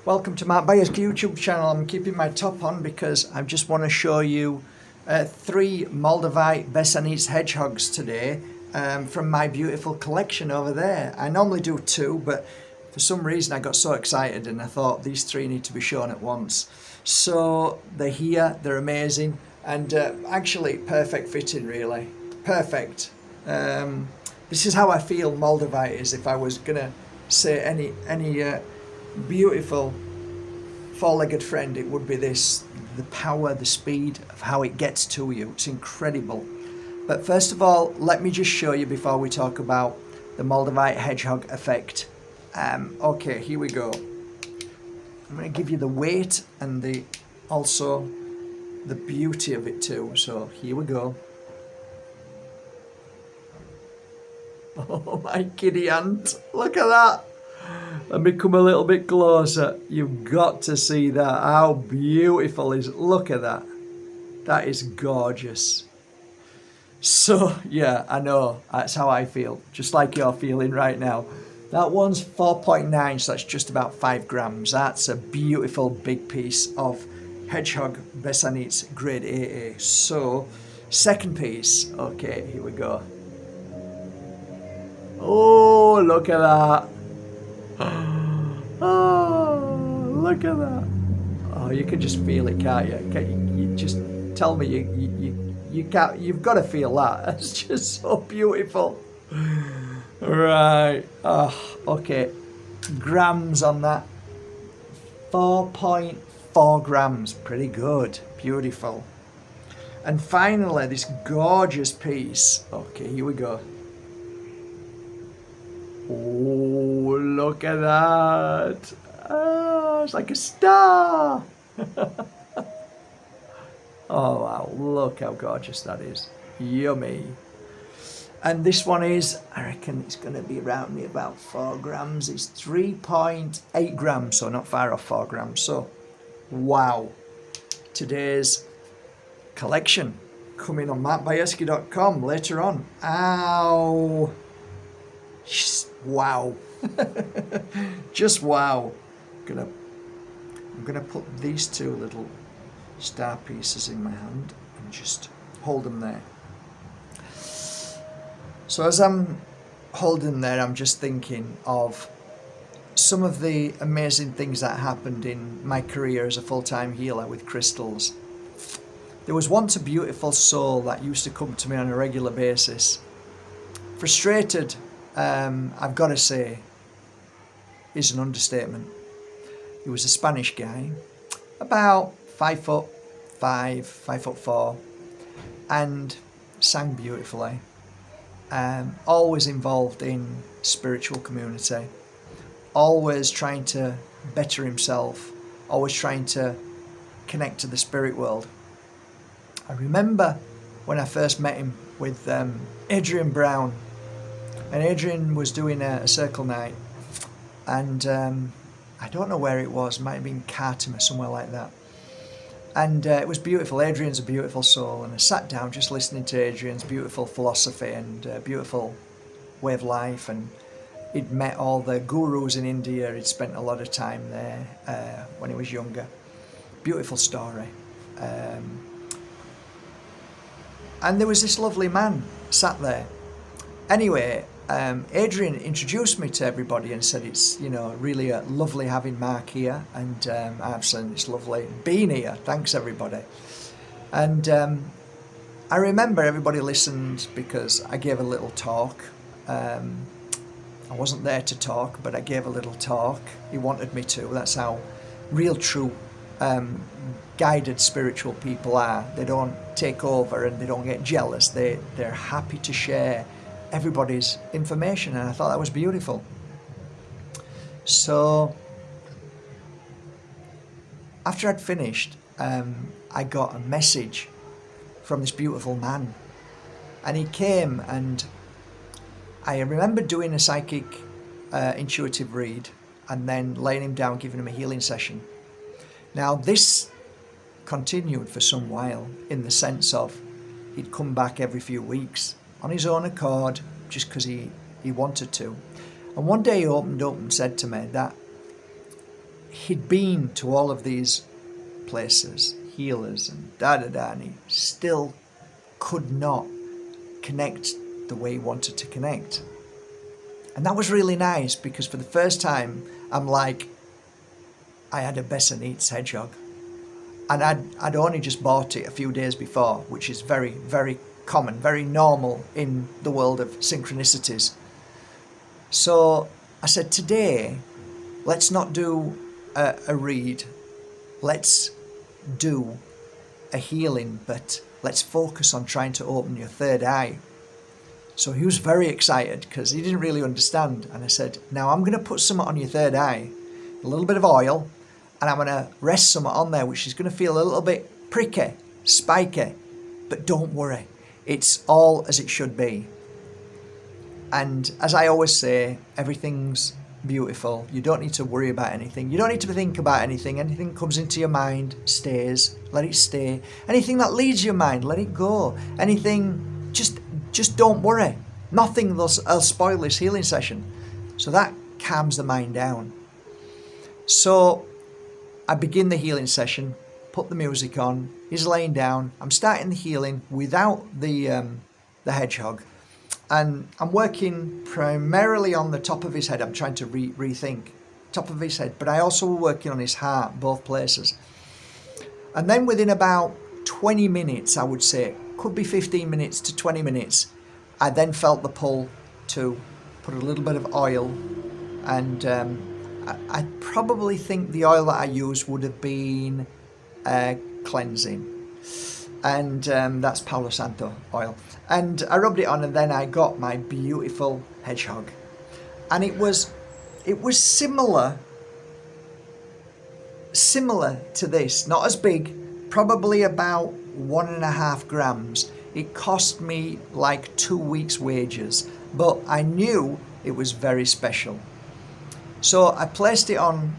Welcome to my Bajerski YouTube channel. I'm keeping my top on because I just want to show you 3 Moldavite Besednice hedgehogs today from my beautiful collection over there. I normally do 2, but for some reason I got so excited and I thought these 3 need to be shown at once. So they're here, they're amazing, and actually perfect fitting, really. Perfect. This is how I feel Moldavite is. If I was gonna say any beautiful 4-legged friend, it would be this. The power, the speed of how it gets to you, it's incredible. But first of all, let me just show you before we talk about the Moldavite hedgehog effect. Okay, here we go. I'm going to give you the weight and also the beauty of it too. So here we go. Oh, my kitty ant, look at that. Let me come a little bit closer. You've got to see that. How beautiful is it? Look at that. That is gorgeous. So, yeah, I know. That's how I feel. Just like you're feeling right now. That one's 4.9, so that's just about 5 grams. That's a beautiful big piece of Hedgehog Besednice grade AA. So, second piece. Okay, here we go. Oh, look at that. Oh, look at that. Oh, you can just feel it, can't you? You just tell me you can't. You've got to feel that. It's just so beautiful. Right. Oh, okay. Grams on that. 4.4 grams. Pretty good. Beautiful. And finally, this gorgeous piece. Okay, here we go. Oh, look at that. Oh, it's like a star. Oh, wow. Look how gorgeous that is. Yummy. And this one is, I reckon it's going to be around me about 4 grams. It's 3.8 grams, so not far off 4 grams. So, wow. Today's collection coming on Bajerski.com later on. Ow. Wow. Just wow. I'm gonna put these 2 little star pieces in my hand and just hold them there. So as I'm holding there, I'm just thinking of some of the amazing things that happened in my career as a full-time healer with crystals. There was once a beautiful soul that used to come to me on a regular basis. Frustrated, I've got to say, is an understatement. He was a Spanish guy, about 5'5", 5'4", and sang beautifully. Always involved in spiritual community, always trying to better himself, always trying to connect to the spirit world. I remember when I first met him with Adrian Brown, and Adrian was doing a circle night, and I don't know where it was, might have been Khartoum or somewhere like that. And it was beautiful. Adrian's a beautiful soul, and I sat down just listening to Adrian's beautiful philosophy and beautiful way of life. And he'd met all the gurus in India. He'd spent a lot of time there when he was younger. Beautiful story. And there was this lovely man sat there. Anyway, Adrian introduced me to everybody and said it's, really lovely having Mark here, and I've said it's lovely being here. Thanks, everybody. And I remember everybody listened because I gave a little talk. I wasn't there to talk, but I gave a little talk. He wanted me to. That's how real, true, guided spiritual people are. They don't take over and they don't get jealous. They're happy to share everybody's information, and I thought that was beautiful. So after I'd finished, I got a message from this beautiful man, and he came, and I remember doing a psychic intuitive read and then laying him down, giving him a healing session. Now this continued for some while, in the sense of he'd come back every few weeks on his own accord, just because he wanted to. And one day he opened up and said to me that he'd been to all of these places, healers and da-da-da, and he still could not connect the way he wanted to connect. And that was really nice, because for the first time, I'm like, I had a Besednice hedgehog. And I'd only just bought it a few days before, which is very, very common, very normal in the world of synchronicities. So I said, today, let's not do a read. Let's do a healing, but let's focus on trying to open your third eye. So he was very excited because he didn't really understand. And I said, now I'm going to put something on your third eye, a little bit of oil, and I'm going to rest something on there, which is going to feel a little bit pricky, spiky. But don't worry, it's all as it should be. And as I always say, everything's beautiful. You don't need to worry about anything. You don't need to think about anything. Anything comes into your mind stays. Let it stay. Anything that leaves your mind, let it go. Anything, just don't worry. Nothing will spoil this healing session. So that calms the mind down. So I begin the healing session, put the music on, he's laying down. I'm starting the healing without the hedgehog. And I'm working primarily on the top of his head. I'm trying to rethink top of his head, but I also working on his heart, both places. And then within about 20 minutes, I would say, could be 15 minutes to 20 minutes, I then felt the pull to put a little bit of oil. And I probably think the oil that I used would have been cleansing. And that's Palo Santo oil. And I rubbed it on, and then I got my beautiful hedgehog. And it was similar to this, not as big, probably about 1.5 grams. It cost me like 2 weeks' wages, but I knew it was very special. So I placed it on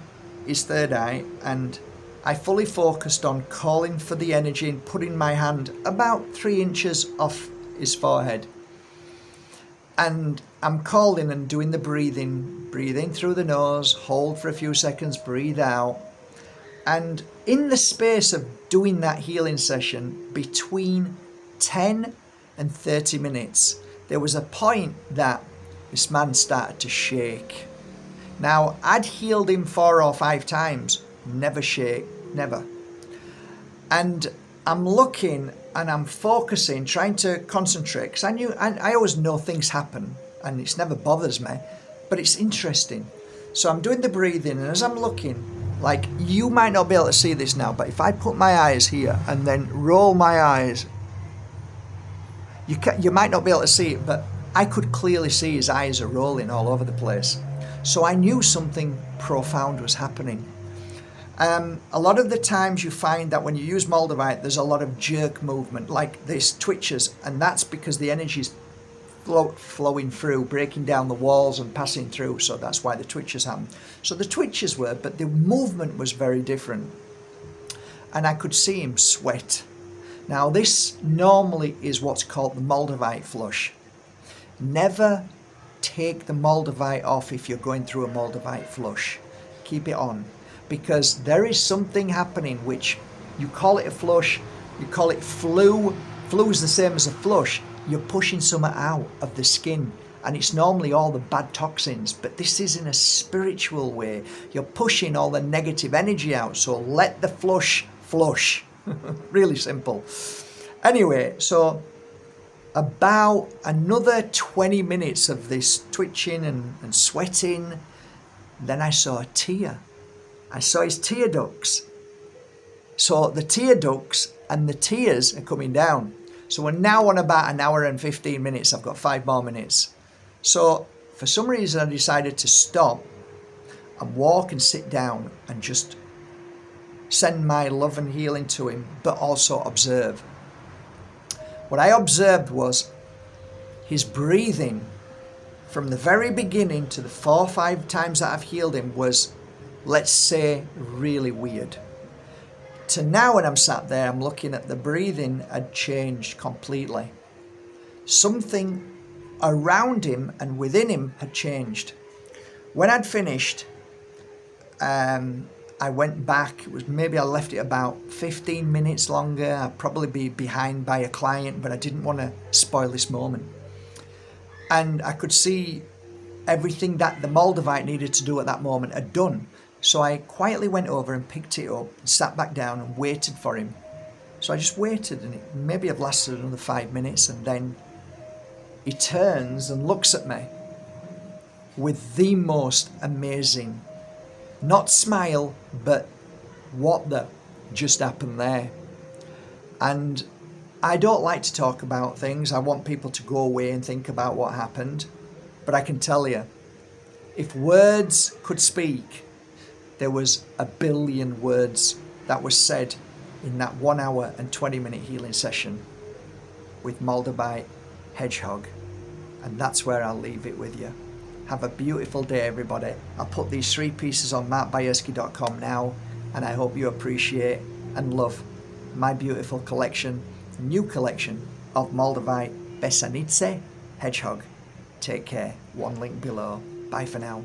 his third eye, and I fully focused on calling for the energy and putting my hand about 3 inches off his forehead. And I'm calling and doing the breathing. Breathe in through the nose, hold for a few seconds, breathe out. And in the space of doing that healing session, between 10 and 30 minutes, there was a point that this man started to shake. Now, I'd healed him 4 or 5 times, never shake, never. And I'm looking and I'm focusing, trying to concentrate, because I always know things happen and it never bothers me, but it's interesting. So I'm doing the breathing, and as I'm looking, like, you might not be able to see this now, but if I put my eyes here and then roll my eyes, you might not be able to see it, but I could clearly see his eyes are rolling all over the place. So I knew something profound was happening. A lot of the times you find that when you use Moldavite, there's a lot of jerk movement, like this twitches, and that's because the energy's flowing through, breaking down the walls and passing through, so that's why the twitches happen. So the twitches were, but the movement was very different. And I could see him sweat. Now this normally is what's called the Moldavite flush. Never take the Moldavite off if you're going through a Moldavite flush. Keep it on, because there is something happening which, you call it a flush, you call it flu. Flu is the same as a flush. You're pushing something out of the skin, and it's normally all the bad toxins, but this is in a spiritual way. You're pushing all the negative energy out, so let the flush flush. Really simple. Anyway, so about another 20 minutes of this twitching and sweating, then I saw a tear. I saw his tear ducts. So the tear ducts and the tears are coming down. So we're now on about 1 hour and 15 minutes. I've got 5 more minutes. So for some reason I decided to stop and walk and sit down and just send my love and healing to him, but also observe. What I observed was his breathing from the very beginning to the 4 or 5 times that I've healed him was, let's say, really weird. To now when I'm sat there, I'm looking at the breathing had changed completely. Something around him and within him had changed. When I'd finished, I I went back. It was maybe I left it about 15 minutes longer. I'd probably be behind by a client, but I didn't want to spoil this moment. And I could see everything that the Moldavite needed to do at that moment had done. So I quietly went over and picked it up and sat back down and waited for him. So I just waited, and it maybe have lasted another 5 minutes, and then he turns and looks at me with the most amazing, not smile, but what the just happened there. And I don't like to talk about things. I want people to go away and think about what happened. But I can tell you, if words could speak, there was a billion words that was said in that 1 hour and 20-minute healing session with Moldavite Hedgehog. And that's where I'll leave it with you. Have a beautiful day, everybody. I'll put these 3 pieces on markbajerski.com now, and I hope you appreciate and love my beautiful collection, new collection of Moldavite Besednice Hedgehog. Take care. One link below. Bye for now.